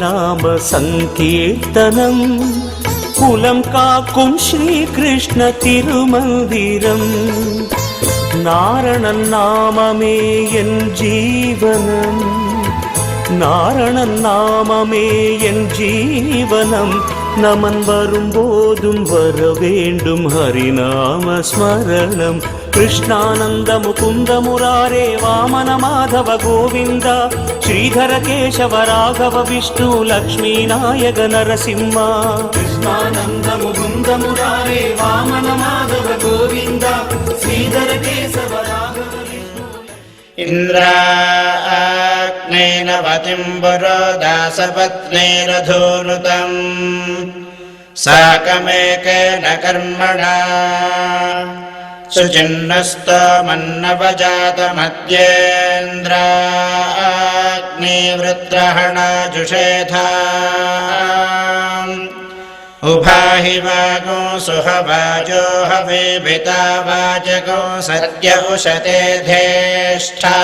हरिनाम संकीर्तनं कुलं काक्कुं श्रीकृष्ण तिरुमन्दिरं नारायणन नाममे एन जीवनं नारायणन नाममे एन जीवनं நமன் வரும்போதும் வர வேண்டும் ஹரிநாம ஸ்மரணம் கிருஷ்ணானந்த முகுந்த முராரே வாமன மாதவ கோவிந்த ஸ்ரீதர கேசவ ராகவ விஷ்ணு லக்ஷ்மீ நாயக நரசிம்ம கிருஷ்ணானந்த முகுந்த முராரே வாமன மாதவ கோவிந்த ஸ்ரீதர கேசவ ராகவ விஷ்ணு इंद्राग्नेनवतिं पुरोदासपत्नीरधूनुतम् साकमेकेन कर्मणा सुचिन्नस्तमन्नवजातमद्येन्द्राग्निवृत्रहणाजुषेथा उभाहि वागो सुहवाजो हविभिता वाचको सत्य उशते धेष्ठा